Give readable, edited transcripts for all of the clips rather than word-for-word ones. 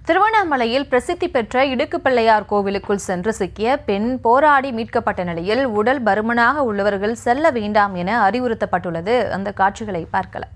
திருவண்ணாமலையில் பிரசித்தி பெற்ற இடுக்கு பிள்ளையார் கோவிலுக்குள் சென்று சிக்கிய பெண் போராடி மீட்கப்பட்ட நிலையில் உடல் பருமனாக உள்ளவர்கள் செல்ல வேண்டாம் என அறிவுறுத்தப்பட்டுள்ளது. அந்த காட்சிகளை பார்க்கலாம்.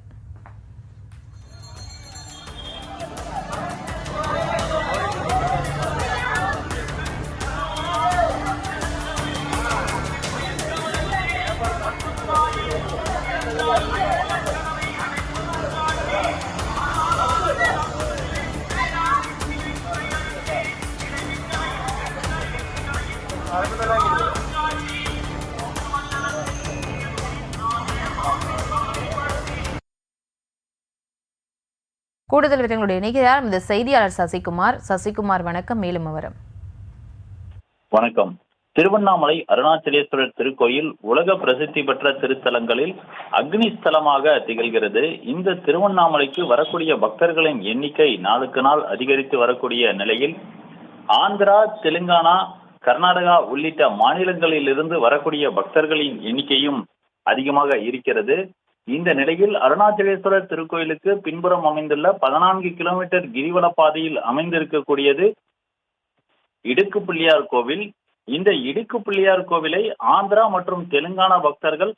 கூடுதல் விவரங்களுடைய இணைகிறார் இந்த செய்தியாளர் சசிகுமார். வணக்கம். மேலும் விவரம். வணக்கம். திருவண்ணாமலை அருணாச்சலேஸ்வரர் திருக்கோயில் உலக பிரசித்தி பெற்ற திருத்தலங்களில் அக்னி ஸ்தலமாக திகழ்கிறது. இந்த திருவண்ணாமலைக்கு வரக்கூடிய பக்தர்களின் எண்ணிக்கை நாளுக்கு நாள் அதிகரித்து வரக்கூடிய நிலையில் ஆந்திரா, தெலுங்கானா, கர்நாடகா உள்ளிட்ட மாநிலங்களில் இருந்து வரக்கூடிய பக்தர்களின் எண்ணிக்கையும் அதிகமாக இருக்கிறது. இந்த நிலையில் அருணாச்சலேஸ்வரர் திருக்கோயிலுக்கு பின்புறம் அமைந்துள்ள 14 கிலோமீட்டர் கிரிவல பாதையில் அமைந்திருக்கக்கூடியது இடுக்கு பிள்ளையார் கோவில். இந்த இடுக்கு பிள்ளையார் கோவிலை ஆந்திரா மற்றும் தெலுங்கானா பக்தர்கள்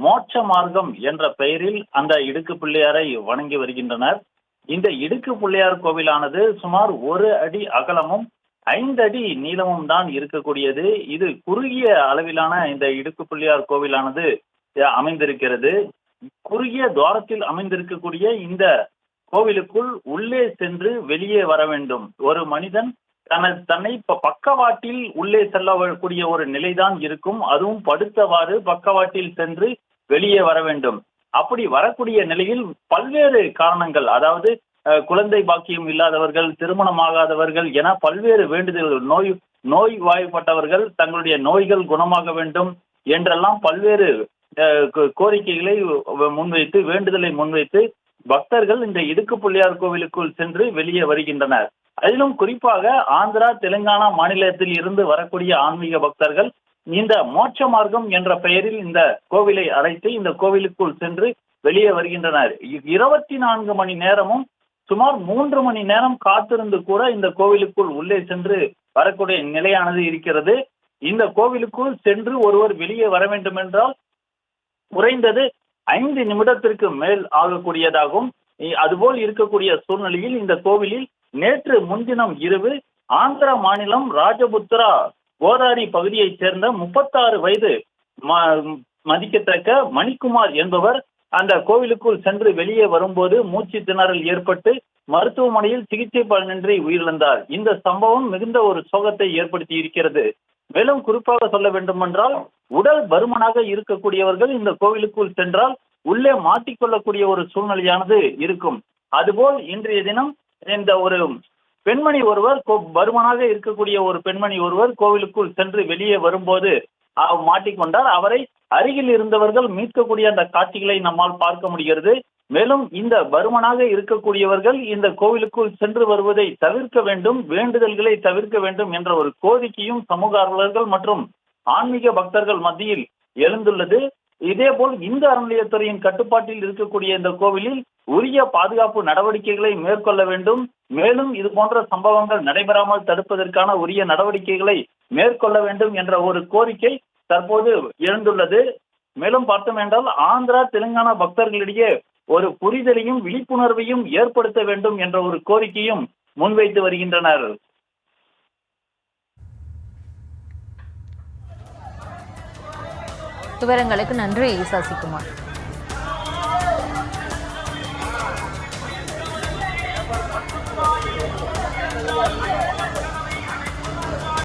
மோட்ச மார்க்கம் என்ற பெயரில் அந்த இடுக்கு பிள்ளையாரை வணங்கி வருகின்றனர். இந்த இடுக்கு பிள்ளையார் கோவிலானது சுமார் 1 அடி அகலமும் 5 அடி நீளமும் தான் இருக்கக்கூடியது. இது குறுகிய அளவிலான இந்த இடுக்கு பிள்ளையார் கோவிலானது அமைந்திருக்கிறது. குறுகிய துவாரத்தில் அமைந்திருக்கக்கூடிய இந்த கோவிலுக்குள் உள்ளே சென்று வெளியே வர வேண்டும். ஒரு மனிதன் தன்னை பக்கவாட்டில் உள்ளே செல்லக்கூடிய ஒரு நிலைதான் இருக்கும். அதுவும் படுத்தவாறு பக்கவாட்டில் சென்று வெளியே வர வேண்டும். அப்படி வரக்கூடிய நிலையில் பல்வேறு காரணங்கள், அதாவது குழந்தை பாக்கியம் இல்லாதவர்கள், திருமணமாகாதவர்கள் என பல்வேறு வேண்டுதல்கள், நோய்வாய்ப்பட்டவர்கள் தங்களுடைய நோய்கள் குணமாக வேண்டும் என்றெல்லாம் பல்வேறு கோரிக்கைகளை முன்வைத்து, வேண்டுதலை முன்வைத்து பக்தர்கள் இந்த இடுக்கு பிள்ளையார் கோவிலுக்குள் சென்று வெளியே வருகின்றனர். அதிலும் குறிப்பாக ஆந்திரா, தெலுங்கானா மாநிலத்தில் இருந்து வரக்கூடிய ஆன்மீக பக்தர்கள் இந்த மோட்ச மார்க்கம் என்ற பெயரில் இந்த கோவிலை அழைத்து இந்த கோவிலுக்குள் சென்று வெளியே வருகின்றனர். 24 மணி நேரமும் சுமார் 3 மணி நேரம் காத்திருந்து கூட இந்த கோவிலுக்குள் உள்ளே சென்று வரக்கூடிய நிலையானது இருக்கிறது. இந்த கோவிலுக்குள் சென்று ஒருவர் வெளியே வர வேண்டும் என்றால் குறைந்தது 5 நிமிடத்திற்கு மேல் ஆகக்கூடியதாகும். அதுபோல் இருக்கக்கூடிய சூழ்நிலையில் இந்த கோவிலில் நேற்று முன்தினம் இரவு ஆந்திர மாநிலம் ராஜபுத்திரா கோதாரி பகுதியைச் சேர்ந்த 36 வயது மதிக்கத்தக்க மணிக்குமார் என்பவர் அந்த கோவிலுக்குள் சென்று வெளியே வரும்போது மூச்சு திணறல் ஏற்பட்டு மருத்துவமனையில் சிகிச்சை பலனின்றி உயிரிழந்தார். இந்த சம்பவம் மிகுந்த ஒரு சோகத்தை ஏற்படுத்தி இருக்கிறது. மேலும் குறிப்பாக சொல்ல வேண்டுமென்றால் உடல் பருமனாக இருக்கக்கூடியவர்கள் இந்த கோவிலுக்குள் சென்றால் உள்ளே மாட்டிக்கொள்ளக்கூடிய ஒரு சூழ்நிலையானது இருக்கும். அதுபோல் இன்றைய தினம் இந்த ஒரு பெண்மணி ஒருவர், பருமனாக இருக்கக்கூடிய ஒரு பெண்மணி ஒருவர் கோவிலுக்குள் சென்று வெளியே வரும்போது மாட்டிக்கொண்டார். அவரை அருகில் இருந்தவர்கள் மீட்கக்கூடிய அந்த காட்சிகளை நம்மால் பார்க்க முடிகிறது. மேலும் இந்த பருமனாக இருக்கக்கூடியவர்கள் இந்த கோவிலுக்குள் சென்று வருவதை தவிர்க்க வேண்டும், வேண்டுதல்களை தவிர்க்க வேண்டும் என்ற ஒரு கோரிக்கையும் சமூக ஆர்வலர்கள் மற்றும் ஆன்மீக பக்தர்கள் மத்தியில் எழுந்துள்ளது. இதேபோல் இந்த அறநிலையத்துறையின் கட்டுப்பாட்டில் இருக்கக்கூடிய இந்த கோவிலில் உரிய பாதுகாப்பு நடவடிக்கைகளை மேற்கொள்ள வேண்டும். மேலும் இது போன்ற சம்பவங்கள் நடைபெறாமல் தடுப்பதற்கான உரிய நடவடிக்கைகளை மேற்கொள்ள வேண்டும் என்ற ஒரு கோரிக்கை தற்போது எழுந்துள்ளது. மேலும் பார்த்தோம் என்றால் ஆந்திரா, தெலுங்கானா பக்தர்களிடையே ஒரு புரிதலையும் விழிப்புணர்வையும் ஏற்படுத்த வேண்டும் என்ற ஒரு கோரிக்கையும் முன்வைத்து வருகின்றனர். விவரங்களுக்கு நன்றி சசிகுமார்.